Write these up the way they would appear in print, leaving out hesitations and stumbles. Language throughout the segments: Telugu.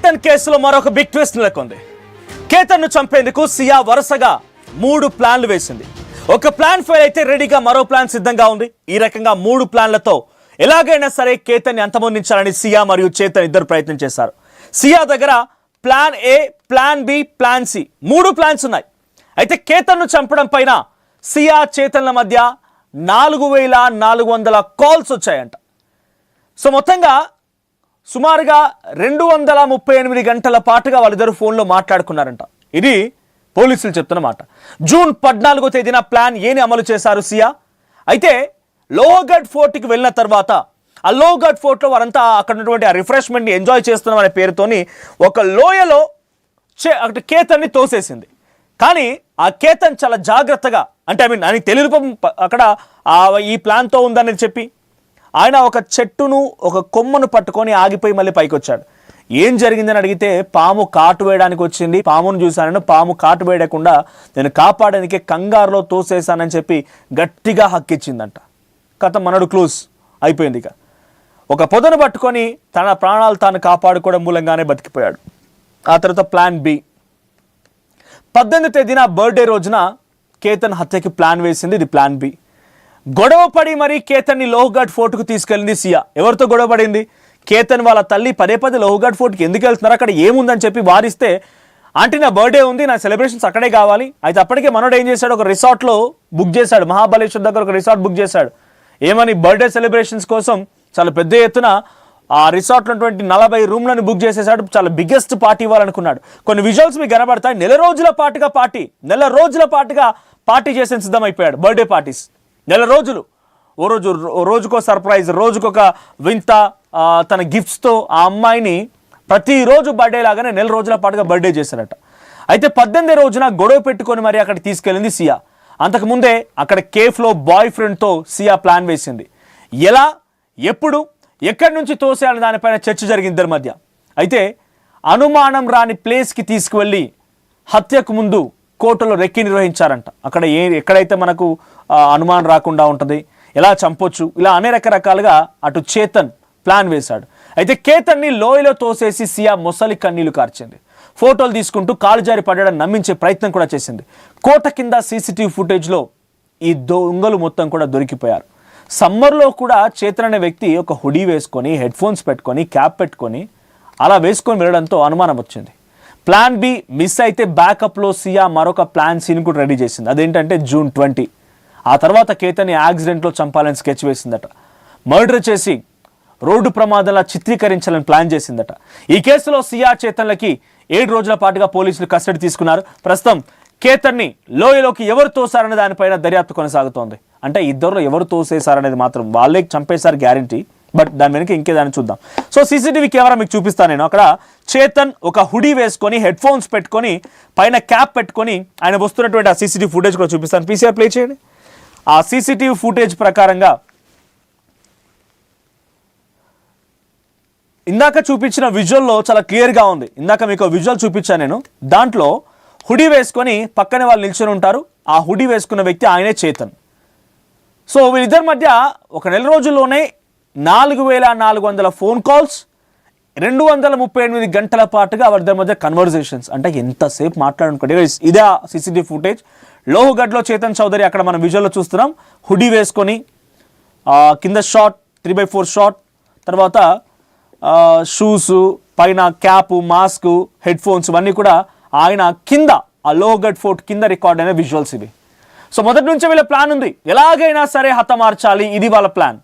కేతన్ కేసులో మరొక బిగ్ ట్విస్ట్ నెలకొంది. కేతన్ ను చంపేందుకు సియా వరుసగా 3 ప్లాన్లు వేసింది. ఒక ప్లాన్ ఫెయిల్ అయితే రెడీగా మరో ప్లాన్ సిద్ధంగా ఉంది. ఈ రకంగా 3 ప్లాన్లతో ఎలాగైనా సరే కేతన్ ని అంతమొందించాలని సియా మరియు చేతన్ ఇద్దరు ప్రయత్నం చేశారు. సియా దగ్గర plan A, plan B, plan C 3 plans ఉన్నాయి. అయితే కేతన్ ను చంపడం పైన సియా చేతన్ల మధ్య 4400 కాల్స్ వచ్చాయంట. సో మొత్తంగా సుమారుగా 238 గంటల పాటుగా వాళ్ళిద్దరు ఫోన్లో మాట్లాడుకున్నారంట. ఇది పోలీసులు చెప్తున్న మాట. జూన్ 14వ తేదీన ప్లాన్ ఏని అమలు చేశారు సియా. అయితే లోహగఢ్ ఫోర్ట్కి వెళ్ళిన తర్వాత ఆ లోహగఢ్ ఫోర్ట్లో వారంతా అక్కడ ఉన్నటువంటి ఆ రిఫ్రెష్మెంట్ని ఎంజాయ్ చేస్తున్నాం అనే పేరుతోని ఒక లోయలో అక్కడ కేతన్ని తోసేసింది. కానీ ఆ కేతన్ చాలా జాగ్రత్తగా, అంటే అని తెలియదు అక్కడ ఈ ప్లాన్తో ఉందని చెప్పి ఆయన ఒక చెట్టును, ఒక కొమ్మను పట్టుకొని ఆగిపోయి మళ్ళీ పైకి వచ్చాడు. ఏం జరిగిందని అడిగితే పాము కాటు వేయడానికి వచ్చింది, పామును చూశానని, పాము కాటు వేయకుండా నేను కాపాడడానికి కంగారులో తోసేశానని చెప్పి గట్టిగా హక్కిచ్చిందంట. కథ మనడు క్లోజ్ అయిపోయింది. ఇక ఒక పొదను పట్టుకొని తన ప్రాణాలు తాను కాపాడుకోవడం మూలంగానే బతికిపోయాడు. ఆ తర్వాత ప్లాన్ బి 18వ తేదీన బర్త్డే రోజున కేతన్ హత్యకి ప్లాన్ వేసింది. ఇది ప్లాన్ బి. గొడవ పడి మరీ కేతన్ని లోహగఢ్ ఫోర్ట్కు తీసుకెళ్ళింది సియా. ఎవరితో గొడవ పడింది? కేతన్ వాళ్ళ తల్లి పదే లోహగఢ్ ఫోర్ట్కి ఎందుకు వెళ్తున్నారు, అక్కడ ఏముందని చెప్పి వారిస్తే, ఆంటీ నా బర్త్డే ఉంది, నా సెలబ్రేషన్స్ అక్కడే కావాలి. అయితే అప్పటికే మనోడు ఏం చేశాడు, ఒక రిసార్ట్లో బుక్ చేశాడు, మహాబలేశ్వర్ దగ్గర ఒక రిసార్ట్ బుక్ చేశాడు. ఏమని, బర్త్డే సెలబ్రేషన్స్ కోసం చాలా పెద్ద ఎత్తున ఆ రిసార్ట్లో ఉన్నటువంటి 40 రూమ్లను బుక్ చేసేసాడు. చాలా బిగ్గెస్ట్ పార్టీ ఇవ్వాలనుకున్నాడు. కొన్ని విజువల్స్ మీకు కనబడతాయి. నెల రోజుల పాటుగా పార్టీ చేసేందుకు సిద్ధమైపోయాడు. బర్త్డే పార్టీస్ నెల రోజులు, రోజుకో సర్ప్రైజ్, రోజుకొక వింత, తన గిఫ్ట్స్తో ఆ అమ్మాయిని ప్రతిరోజు బర్త్డే లాగానే నెల రోజుల పాటుగా బర్త్డే చేశారట. అయితే 18వ రోజున గొడవ పెట్టుకొని మరి అక్కడికి తీసుకెళ్ళింది సియా. అంతకుముందే అక్కడ కేఫ్లో బాయ్ ఫ్రెండ్తో సియా ప్లాన్ వేసింది. ఎలా, ఎప్పుడు, ఎక్కడి నుంచి తోసేయాలని దానిపైన చర్చ జరిగింది ఇద్దరి మధ్య. అయితే అనుమానం రాని ప్లేస్కి తీసుకువెళ్ళి హత్యకు ముందు కోర్టులో రెక్కి నిర్వహించారంట. అక్కడ ఎక్కడైతే మనకు అనుమానం రాకుండా ఉంటుంది, ఎలా చంపొచ్చు, ఇలా అనేక రకరకాలుగా అటు చేతన్ ప్లాన్ వేశాడు. అయితే కేతన్ని లోయలో తోసేసి సియా మొసలి కన్నీళ్లు కార్చింది. ఫోటోలు తీసుకుంటూ కాలు జారి పడడం నమ్మించే ప్రయత్నం కూడా చేసింది. కోట కింద సీసీటీవీ ఫుటేజ్లో ఈ దొంగలు మొత్తం కూడా దొరికిపోయారు. సమ్మర్లో కూడా చేతన్ అనే వ్యక్తి ఒక హుడీ వేసుకొని, హెడ్ ఫోన్స్ పెట్టుకొని, క్యాప్ పెట్టుకొని అలా వేసుకొని వెళ్ళడంతో అనుమానం వచ్చింది. ప్లాన్ బి మిస్ అయితే బ్యాకప్లో సియా మరొక ప్లాన్ సీన్ కూడా రెడీ చేసింది. అదేంటంటే జూన్ 20. ఆ తర్వాత కేతన్ని యాక్సిడెంట్లో చంపాలని స్కెచ్ వేసిందట. మర్డర్ చేసి రోడ్డు ప్రమాదంలా చిత్రీకరించాలని ప్లాన్ చేసిందట. ఈ కేసులో సియా చేతన్లకి 7 రోజుల పాటుగా పోలీసులు కస్టడీ తీసుకున్నారు. ప్రస్తుతం కేతన్ని లోయలోకి ఎవరు తోసారనే దానిపైన దర్యాప్తు కొనసాగుతోంది. అంటే ఇద్దరు ఎవరు తోసేశారనేది మాత్రం వాళ్ళే చంపేశారు గ్యారంటీ, బట్ దాని వెనక ఇంకేదాన్ని చూద్దాం. సో సీసీటీవీ కెమెరా మీకు చూపిస్తాను నేను. అక్కడ చేతన్ ఒక హుడీ వేసుకొని, హెడ్ ఫోన్స్ పెట్టుకొని, పైన క్యాప్ పెట్టుకొని ఆయన వస్తున్నటువంటి ఆ సీసీటీవీ ఫుటేజ్ కూడా చూపిస్తాను. పీసీఆర్ ప్లే చేయండి. ఆ సీసీటీవీ ఫుటేజ్ ప్రకారంగా ఇందాక చూపించిన విజువల్లో చాలా క్లియర్గా ఉంది. ఇందాక మీకు విజువల్ చూపించాను నేను. దాంట్లో హుడీ వేసుకొని పక్కనే వాళ్ళు నిల్చొని ఉంటారు. ఆ హుడీ వేసుకున్న వ్యక్తి ఆయనే చేతన్. సో వీళ్ళిద్దరి మధ్య ఒక నెల రోజుల్లోనే 4400 ఫోన్ కాల్స్, 238 గంటల పాటుగా వారిద్దరి మధ్య కన్వర్జేషన్స్. అంటే ఎంతసేపు మాట్లాడుకోండి. ఇదే సీసీటీవీ ఫుటేజ్. లోహగఢ్లో చేతన్ చౌదరి అక్కడ మనం విజువల్లో చూస్తున్నాం. హుడీ వేసుకొని కింద షార్ట్, 3x4 షార్ట్, తర్వాత షూస్, పైన క్యాపు, మాస్క్, హెడ్ ఫోన్స్ ఇవన్నీ కూడా ఆయన కింద ఆ లోహగఢ్ ఫోర్ట్ కింద రికార్డ్ అయిన విజువల్స్ ఇవి. సో మొదటి నుంచే వీళ్ళ ప్లాన్ ఉంది, ఎలాగైనా సరే హతమార్చాలి, ఇది వాళ్ళ ప్లాన్.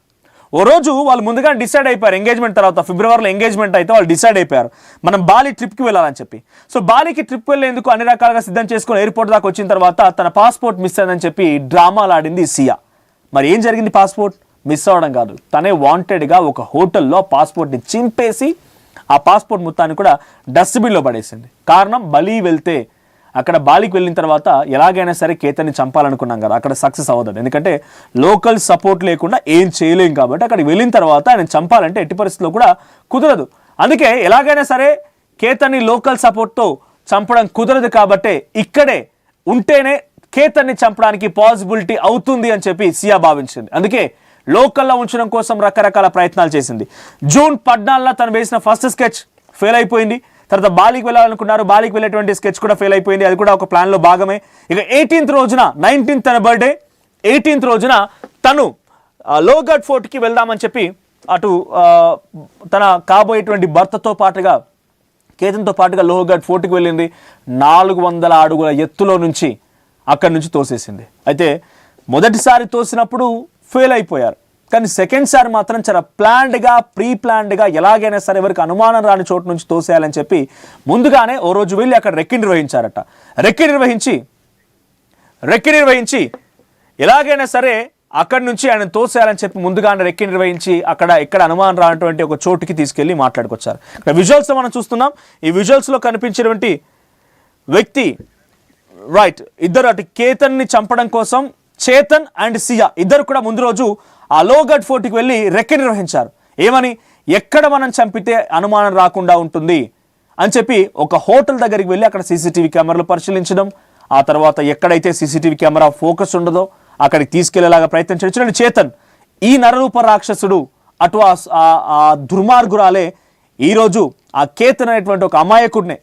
ఓ రోజు వాళ్ళు ముందుగా డిసైడ్ అయిపోయారు. ఎంగేజ్మెంట్ తర్వాత ఫిబ్రవరిలో ఎంగేజ్మెంట్ అయితే వాళ్ళు డిసైడ్ అయిపోయారు మనం బాలి ట్రిప్కి వెళ్ళాలని చెప్పి. సో బాలికి ట్రిప్ వెళ్ళేందుకు అన్ని రకాలుగా సిద్ధం చేసుకొని ఎయిర్పోర్ట్ దాకా వచ్చిన తర్వాత తన పాస్పోర్ట్ మిస్ అయిందని చెప్పి డ్రామాలు ఆడింది సియా. మరి ఏం జరిగింది? పాస్పోర్ట్ మిస్ అవ్వడం కాదు, తనే వాంటెడ్గా ఒక హోటల్లో పాస్పోర్ట్ని చింపేసి ఆ పాస్పోర్ట్ మొత్తాన్ని కూడా డస్ట్బిన్లో పడేసింది. కారణం, బలి వెళ్తే అక్కడ బాలికి వెళ్ళిన తర్వాత ఎలాగైనా సరే కేతన్ని చంపాలనుకున్నాం కదా, అక్కడ సక్సెస్ అవ్వదు. ఎందుకంటే లోకల్ సపోర్ట్ లేకుండా ఏం చేయలేం కాబట్టి అక్కడికి వెళ్ళిన తర్వాత ఆయన చంపాలంటే ఎట్టి పరిస్థితుల్లో కూడా కుదరదు. అందుకే ఎలాగైనా సరే కేతన్ని లోకల్ సపోర్ట్తో చంపడం కుదరదు కాబట్టి ఇక్కడే ఉంటేనే కేతన్ని చంపడానికి పాసిబిలిటీ అవుతుంది అని చెప్పి సియా భావించింది. అందుకే లోకల్లో ఉంచడం కోసం రకరకాల ప్రయత్నాలు చేసింది. జూన్ 14న తను వేసిన ఫస్ట్ స్కెచ్ ఫెయిల్ అయిపోయింది. తర్వాత బాలికి వెళ్ళాలనుకున్నారు, బాలికి వెళ్ళేటువంటి స్కెచ్ కూడా ఫెయిల్ అయిపోయింది, అది కూడా ఒక ప్లాన్లో భాగమే. ఇక 18th రోజున 19th తన బర్త్డే, 18th రోజున తను లోగఢ్ ఫోర్ట్కి వెళ్దామని చెప్పి అటు తన కాబోయేటువంటి భర్తతో పాటుగా కేతన్తో పాటుగా లోహగఢ్ ఫోర్ట్కి వెళ్ళింది. 400 అడుగుల ఎత్తులో నుంచి అక్కడి నుంచి తోసేసింది. అయితే మొదటిసారి తోసినప్పుడు ఫెయిల్ అయిపోయారు, కానీ సెకండ్ సారి మాత్రం చాలా ప్రీ ప్లాన్డ్గా ఎలాగైనా సరే ఎవరికి అనుమానం రాని చోటు నుంచి తోసేయాలని చెప్పి ముందుగానే ఓ రోజు వెళ్ళి అక్కడ రెక్కి నిర్వహించారట. రెక్కి నిర్వహించి ఎలాగైనా సరే అక్కడి నుంచి ఆయన తోసేయాలని చెప్పి ముందుగానే రెక్కి నిర్వహించి ఎక్కడ అనుమానం రానటువంటి ఒక చోటుకి తీసుకెళ్లి మాట్లాడుకొచ్చారు. ఇక్కడ విజువల్స్ మనం చూస్తున్నాం. ఈ విజువల్స్లో కనిపించినటువంటి వ్యక్తి రైట్, ఇద్దరు అటు కేతన్ని చంపడం కోసం చేతన్ అండ్ సియా ఇద్దరు కూడా ముందు రోజు ఆ లోగఢ్ ఫోర్ట్కి వెళ్ళి రెక్కి నిర్వహించారు. ఏమని, ఎక్కడ మనం చంపితే అనుమానం రాకుండా ఉంటుంది అని చెప్పి ఒక హోటల్ దగ్గరికి వెళ్ళి అక్కడ సీసీటీవీ కెమెరాలు పరిశీలించడం, ఆ తర్వాత ఎక్కడైతే సీసీటీవీ కెమెరా ఫోకస్ ఉండదో అక్కడికి తీసుకెళ్లేలాగా ప్రయత్నం చేయించడం. చేతన్ ఈ నరరూప రాక్షసుడు అటు ఆ దుర్మార్గురాలే ఈరోజు ఆ కేతన్ అనేటువంటి ఒక అమాయకుడినే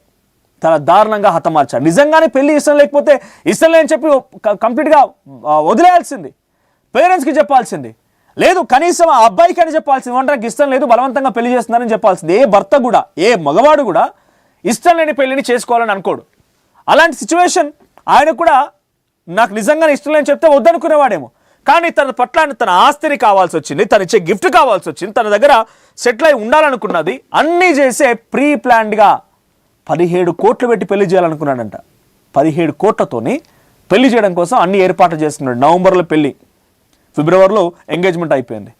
చాలా దారుణంగా హతమార్చాడు. నిజంగానే పెళ్లి ఇష్టం లేకపోతే ఇష్టం లేని చెప్పి కంప్లీట్గా వదిలేయాల్సింది, పేరెంట్స్కి చెప్పాల్సింది, లేదు కనీసం ఆ అబ్బాయికి అని చెప్పాల్సింది. నాకు ఇష్టం లేదు, బలవంతంగా పెళ్లి చేస్తున్నారని చెప్పాల్సింది. ఏ భర్త కూడా, ఏ మగవాడు కూడా ఇష్టం లేని పెళ్లిని చేసుకోవాలని అనుకోడు. అలాంటి సిచ్యువేషన్ ఆయన కూడా నాకు నిజంగానే ఇష్టం లేని చెప్తే వద్దనుకునేవాడేమో, కానీ తన పట్ల తన ఆస్తిని కావాల్సి వచ్చింది, తను ఇచ్చే గిఫ్ట్ కావాల్సి వచ్చింది, తన దగ్గర సెటిల్ అయి ఉండాలనుకున్నది, అన్నీ చేసే ప్రీ ప్లాన్డ్గా 17 కోట్లు పెట్టి పెళ్లి చేయాలనుకున్నాడంట. 17 కోట్లతోని పెళ్లి చేయడం కోసం అన్ని ఏర్పాట్లు చేస్తున్నాడు. నవంబర్లో పెళ్లి, ఫిబ్రవరిలో ఎంగేజ్మెంట్ అయిపోయింది.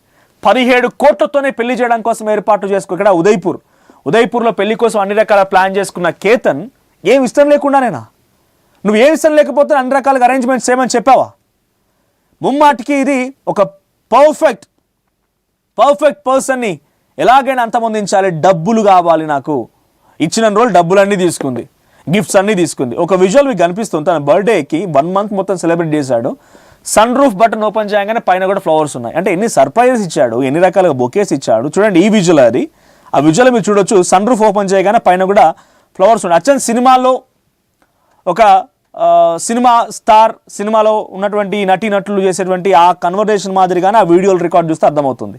17 కోట్లతోనే పెళ్లి చేయడం కోసం ఏర్పాట్లు చేసుకో. ఇక్కడ ఉదయ్పూర్లో పెళ్లి కోసం అన్ని రకాల ప్లాన్ చేసుకున్న కేతన్ ఏం ఇష్టం లేకుండానేనా? నువ్వు ఏం ఇష్టం లేకపోతే అన్ని రకాలుగా అరేంజ్మెంట్స్ చేయమని చెప్పావా? ముమ్మాటికి ఇది ఒక పర్ఫెక్ట్ పర్సన్ని ఎలాగైనా అంతమొందించాలి, డబ్బులు కావాలి నాకు, ఇచ్చిన రోజులు డబ్బులన్నీ తీసుకుంది, గిఫ్ట్స్ అన్నీ తీసుకుంది. ఒక విజువల్ మీకు కనిపిస్తుంది. తన బర్త్డేకి 1 month మొత్తం సెలబ్రేట్ చేశాడు. సన్ రూఫ్ బటన్ ఓపెన్ చేయగానే పైన కూడా ఫ్లవర్స్ ఉన్నాయి. అంటే ఎన్ని సర్ప్రైజెస్ ఇచ్చాడు, ఎన్ని రకాలుగా బొకేస్ ఇచ్చాడు. చూడండి ఈ విజువల్, ఆ విజువల్ మీరు చూడొచ్చు. సన్ రూఫ్ ఓపెన్ చేయగానే పైన కూడా ఫ్లవర్స్ ఉన్నాయి. అచ్చన్ సినిమాలో ఒక సినిమాలో ఉన్నటువంటి నటీనటులు చేసేటువంటి ఆ కన్వర్జేషన్ మాదిరిగానే ఆ వీడియోలు రికార్డ్ చూస్తే అర్థమవుతుంది.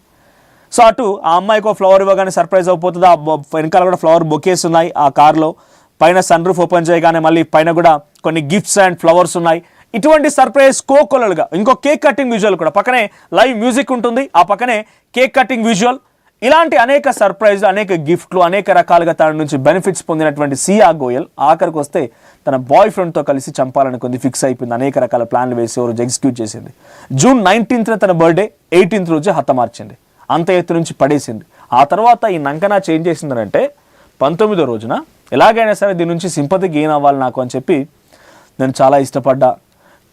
సో అటు ఆ అమ్మాయికి ఒక ఫ్లవర్ ఇవ్వగానే సర్ప్రైజ్ అయిపోతుంది. ఆ వెనకాల కూడా ఫ్లవర్ బొకేస్ ఉన్నాయి ఆ కార్లో. పైన సన్ రూఫ్ ఓపెన్ చేయగానే మళ్ళీ పైన కూడా కొన్ని గిఫ్ట్స్ అండ్ ఫ్లవర్స్ ఉన్నాయి. ఇటువంటి సర్ప్రైజ్ కోకొలలుగా ఇంకో కేక్ కటింగ్ విజువల్ కూడా, పక్కనే లైవ్ మ్యూజిక్ ఉంటుంది, ఆ పక్కనే కేక్ కటింగ్ విజువల్. ఇలాంటి అనేక సర్ప్రైజ్లు, అనేక గిఫ్ట్లు, అనేక రకాలుగా తన నుంచి బెనిఫిట్స్ పొందినటువంటి సియా గోయల్ ఆఖరికి వస్తే తన బాయ్ ఫ్రెండ్తో కలిసి చంపాలనుకుంది, ఫిక్స్ అయిపోయింది. అనేక రకాల ప్లాన్లు వేసి రోజు ఎగ్జిక్యూట్ చేసింది. జూన్ 19th తన బర్త్డే, 18th రోజు హతమార్చింది. అంత ఎత్తు నుంచి పడేసింది. ఆ తర్వాత ఈ నంకనా చేంజ్ చేసిందనంటే 19వ రోజున ఎలాగైనా సరే దీని నుంచి సింపతి గెయిన్ అవ్వాలి నాకు అని చెప్పి, నేను చాలా ఇష్టపడ్డా,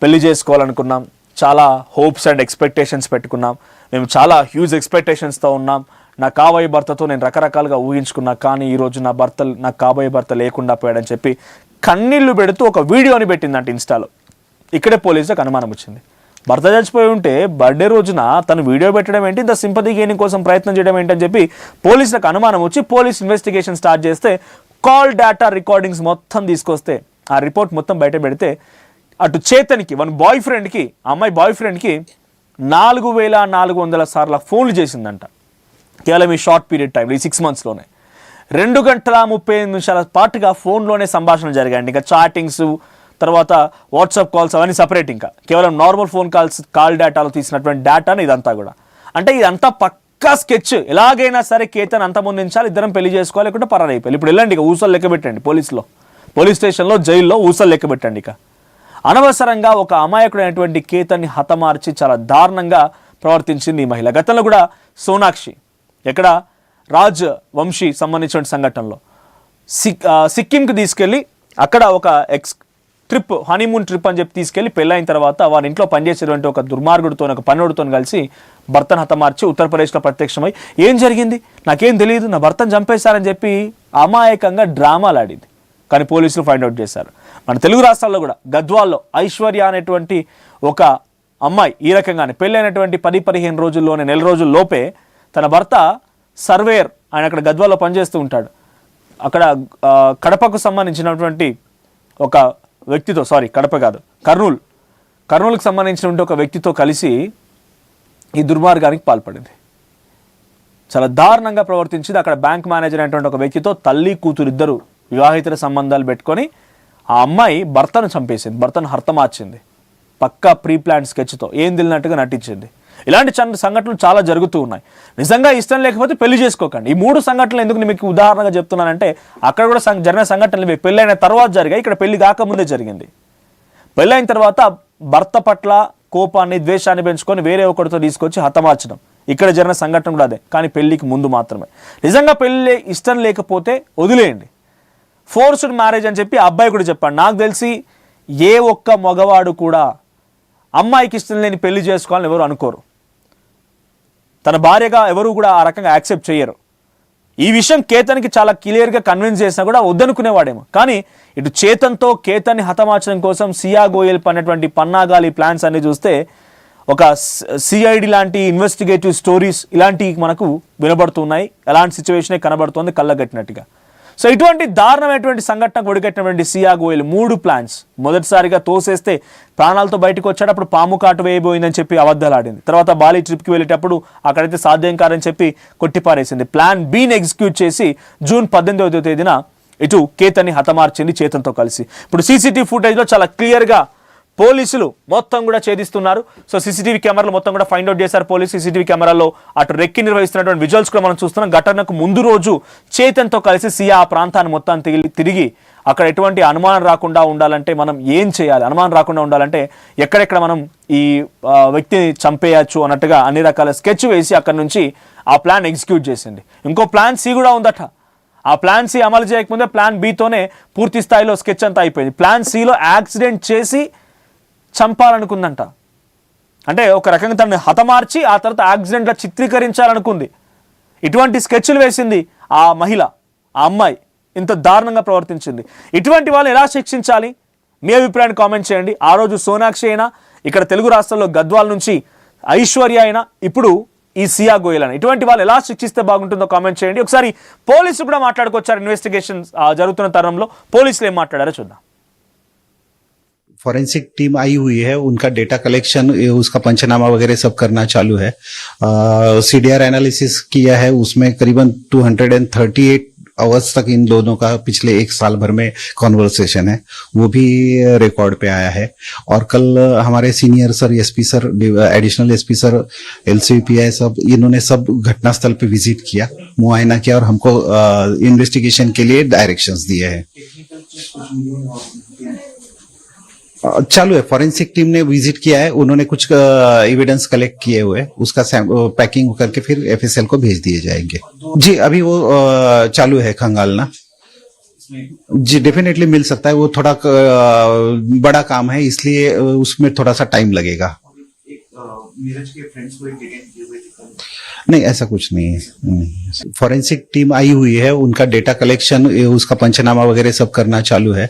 పెళ్లి చేసుకోవాలనుకున్నాం, చాలా హోప్స్ అండ్ ఎక్స్పెక్టేషన్స్ పెట్టుకున్నాం, మేము చాలా హ్యూజ్ ఎక్స్పెక్టేషన్స్తో ఉన్నాం, నా కాబోయే భర్తతో నేను రకరకాలుగా ఊహించుకున్నా, కానీ ఈరోజు నాకు కాబోయే భర్త లేకుండా పోయాడని చెప్పి కన్నీళ్లు పెడుతూ ఒక వీడియోని పెట్టిందంట ఇన్స్టాలో. ఇక్కడే పోలీసులకు అనుమానం వచ్చింది. భర్త చచ్చిపోయి ఉంటే బర్త్డే రోజున తను వీడియో పెట్టడం ఏంటి, ఇంత సింపతి గెయినింగ్ కోసం ప్రయత్నం చేయడం ఏంటని చెప్పి పోలీసులకు అనుమానం వచ్చి పోలీస్ ఇన్వెస్టిగేషన్ స్టార్ట్ చేస్తే కాల్ డేటా రికార్డింగ్స్ మొత్తం తీసుకొస్తే ఆ రిపోర్ట్ మొత్తం బయట పెడితే అటు చేతన్కి, బాయ్ ఫ్రెండ్కి, అమ్మాయి బాయ్ ఫ్రెండ్కి 4400 సార్లు ఫోన్లు చేసిందంట కేవలం ఈ షార్ట్ పీరియడ్ టైంలో, ఈ 6 monthsలోనే. 2 గంటల 35 నిమిషాల పాటుగా ఫోన్లోనే సంభాషణ జరిగాయండి. ఇంకా చాటింగ్స్, తర్వాత వాట్సాప్ కాల్స్ అవన్నీ సపరేట్. ఇంకా కేవలం నార్మల్ ఫోన్ కాల్ డేటాలో తీసినటువంటి డేటాని ఇదంతా కూడా. అంటే ఇదంతా పక్కా స్కెచ్. ఎలాగైనా సరే కేతన్ అంతమొందించాలి, ఇద్దరం పెళ్లి చేసుకోవాలి, లేకుంటే పరారు అయిపోయి. ఇప్పుడు వెళ్ళండి, ఇక ఊసలు లెక్క పెట్టండి, పోలీస్ స్టేషన్లో, జైల్లో ఊసలు లెక్క పెట్టండి. ఇక అనవసరంగా ఒక అమాయకుడైనటువంటి కేతన్ని హతమార్చి చాలా దారుణంగా ప్రవర్తించింది ఈ మహిళ. గతంలో కూడా సోనాక్షి ఎక్కడ రాజ్ వంశీ సంబంధించిన సంఘటనలో సిక్కింకి తీసుకెళ్ళి అక్కడ ఒక హనీమూన్ ట్రిప్ అని చెప్పి తీసుకెళ్లి పెళ్ళైన తర్వాత వారి ఇంట్లో పనిచేసేటువంటి ఒక దుర్మార్గుడితో, ఒక పనుడితో కలిసి భర్తను హతమార్చి ఉత్తరప్రదేశ్లో ప్రత్యక్షమై ఏం జరిగింది నాకేం తెలియదు, నా భర్తను చంపేశారని చెప్పి అమాయకంగా డ్రామాలు ఆడింది. కానీ పోలీసులు ఫైండ్ అవుట్ చేశారు. మన తెలుగు రాష్ట్రాల్లో కూడా గద్వాల్లో ఐశ్వర్య అనేటువంటి ఒక అమ్మాయి ఈ రకంగానే పెళ్ళైనటువంటి 10-15 రోజుల్లోనే, నెల రోజుల్లోపే తన భర్త సర్వేయర్, ఆయన అక్కడ గద్వాల్లో పనిచేస్తూ ఉంటాడు, అక్కడ కడపకు సంబంధించినటువంటి ఒక వ్యక్తితో, కడప కాదు, కర్నూలుకు సంబంధించినటువంటి ఒక వ్యక్తితో కలిసి ఈ దుర్మార్గానికి పాల్పడింది. చాలా దారుణంగా ప్రవర్తించింది. అక్కడ బ్యాంక్ మేనేజర్ అనేటువంటి ఒక వ్యక్తితో తల్లి కూతురు ఇద్దరు వివాహితర సంబంధాలు పెట్టుకొని ఆ అమ్మాయి భర్తను చంపేసింది, భర్తను హతమార్చింది. పక్కా ప్రీ ప్లాన్ స్కెచ్తో ఏం తెలియనట్టుగా నటించింది. ఇలాంటి సంఘటనలు చాలా జరుగుతూ ఉన్నాయి. నిజంగా ఇష్టం లేకపోతే పెళ్లి చేసుకోకండి. ఈ 3 సంఘటనలు ఎందుకు మీకు ఉదాహరణగా చెప్తున్నానంటే అక్కడ కూడా జరిగిన సంఘటనలు పెళ్ళైన తర్వాత జరిగాయి, ఇక్కడ పెళ్లి కాకముందే జరిగింది. పెళ్ళైన తర్వాత భర్త పట్ల కోపాన్ని ద్వేషాన్ని పెంచుకొని వేరే ఒకరితో తీసుకొచ్చి హతమార్చడం, ఇక్కడ జరిగిన సంఘటన కూడా అదే, కానీ పెళ్లికి ముందు మాత్రమే. నిజంగా పెళ్లి ఇష్టం లేకపోతే వదిలేయండి. ఫోర్స్డ్ మ్యారేజ్ అని చెప్పి ఆ అబ్బాయి కూడా చెప్పాడు. నాకు తెలిసి ఏ ఒక్క మగవాడు కూడా అమ్మాయికి ఇష్టం లేని పెళ్లి చేసుకోవాలని ఎవరు అనుకోరు. తన భార్యగా ఎవరు కూడా ఆ రకంగా యాక్సెప్ట్ చేయరు. ఈ విషయం కేతన్కి చాలా క్లియర్గా కన్విన్స్ చేసినా కూడా వద్దనుకునేవాడేమో. కానీ ఇటు చేతన్తో కేతన్ని హతమార్చడం కోసం సియా గోయల్ పన్నటువంటి పన్నాగాలి ప్లాన్స్ అన్ని చూస్తే ఒక సిఐడి లాంటి ఇన్వెస్టిగేటివ్ స్టోరీస్ ఇలాంటివి మనకు వినబడుతున్నాయి. ఎలాంటి సిచ్యువేషనే కనబడుతుంది కళ్ళగట్టినట్టుగా. సో ఇటువంటి దారుణమైనటువంటి సంఘటన ఒడిగట్టినటువంటి సియా గోయల్ 3 ప్లాన్స్. మొదటిసారిగా తోసేస్తే ప్రాణాలతో బయటకు వచ్చేటప్పుడు పాము కాటు వేయబోయిందని చెప్పి అబద్ధాలు ఆడింది. తర్వాత బాలి ట్రిప్కి వెళ్ళేటప్పుడు అక్కడైతే సాధ్యం కాదని చెప్పి కొట్టిపారేసింది. ప్లాన్ బీని ఎగ్జిక్యూట్ చేసి జూన్ 18వ తేదీన ఇటు కేతన్ని హతమార్చింది చేతన్తో కలిసి. ఇప్పుడు సీసీటీవీ ఫుటేజ్లో చాలా క్లియర్గా పోలీసులు మొత్తం కూడా ఛేదిస్తున్నారు. సో సీసీటీవీ కెమెరాలు మొత్తం కూడా ఫైండ్ అవుట్ చేశారు పోలీసు. సీసీటీవీ కెమెరాలో అటు రెక్కి నిర్వహిస్తున్నటువంటి విజువల్స్ కూడా మనం చూస్తున్నాం. ఘటనకు ముందు రోజు చేతన్తో కలిసి సియా ఆ ప్రాంతాన్ని మొత్తం తిరిగి అక్కడ ఎటువంటి అనుమానం రాకుండా ఉండాలంటే మనం ఏం చేయాలి, అనుమానం రాకుండా ఉండాలంటే ఎక్కడెక్కడ మనం ఈ వ్యక్తిని చంపేయచ్చు అన్నట్టుగా అన్ని రకాల స్కెచ్ వేసి అక్కడ నుంచి ఆ ప్లాన్ ఎగ్జిక్యూట్ చేసింది. ఇంకో ప్లాన్ సి కూడా ఉందట. ఆ ప్లాన్ సి అమలు చేయకముందే ప్లాన్ బితోనే పూర్తి స్థాయిలో స్కెచ్ అంతా అయిపోయింది. ప్లాన్ సిలో యాక్సిడెంట్ చేసి చంపాలనుకుందంట. అంటే ఒక రకంగా తనని హతమార్చి ఆ తర్వాత యాక్సిడెంట్గా చిత్రీకరించాలనుకుంది. ఇటువంటి స్కెచ్లు వేసింది ఆ మహిళ, ఆ అమ్మాయి ఇంత దారుణంగా ప్రవర్తించింది. ఇటువంటి వాళ్ళు ఎలా శిక్షించాలి? మీ అభిప్రాయాన్ని కామెంట్ చేయండి. ఆ రోజు సోనాక్షి అయినా, ఇక్కడ తెలుగు రాష్ట్రాల్లో గద్వాల్ నుంచి ఐశ్వర్య అయినా, ఇప్పుడు ఈ సియా గోయల్ అని, ఇటువంటి వాళ్ళు ఎలా శిక్షిస్తే బాగుంటుందో కామెంట్ చేయండి. ఒకసారి పోలీసులు కూడా మాట్లాడుకొచ్చారు. ఇన్వెస్టిగేషన్ జరుగుతున్న తరంలో పోలీసులు ఏం మాట్లాడారో చూద్దాం. फॉरेंसिक टीम आई हुई है, उनका डेटा कलेक्शन, उसका पंचनामा वगैरह सब करना चालू है. सीडीआर एनालिसिस किया है, उसमें करीबन 238 आवर्स तक इन दोनों का पिछले 1 साल भर में कॉन्वर्सेशन है, वो भी रिकॉर्ड पे आया है. और कल हमारे senior sir, SP sir, additional SP sir, LCPI सब, इन्होंने सब घटनास्थल पे विजिट किया, मुआयना किया और हमको इन्वेस्टिगेशन के लिए डायरेक्शंस दिए हैं. चालू है. फॉरेंसिक टीम ने विजिट किया है, उन्होंने कुछ एविडेंस कलेक्ट किए हुए, उसका पैकिंग करके फिर एफएसएल को भेज दिए जाएंगे. जी अभी वो चालू है खंगालना. जी डेफिनेटली मिल सकता है. वो थोड़ा बड़ा काम है, इसलिए उसमें थोड़ा सा टाइम लगेगा. नीरज के फ्रेंड्स को नहीं, ऐसा कुछ नहीं है. फॉरेंसिक टीम आई हुई है, उनका डेटा कलेक्शन, उसका पंचनामा वगैरह सब करना चालू है.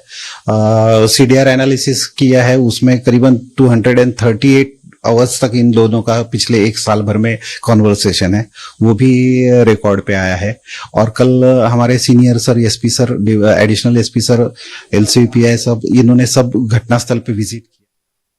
सीडीआर एनालिसिस किया है, उसमें करीबन 238 आवर्स तक इन दोनों का पिछले 1 साल भर में कॉन्वर्सेशन है, वो भी रिकॉर्ड पे आया है. और कल हमारे senior sir, SP sir, additional SP sir, LCPI सब, इन्होंने सब घटनास्थल पे विजिट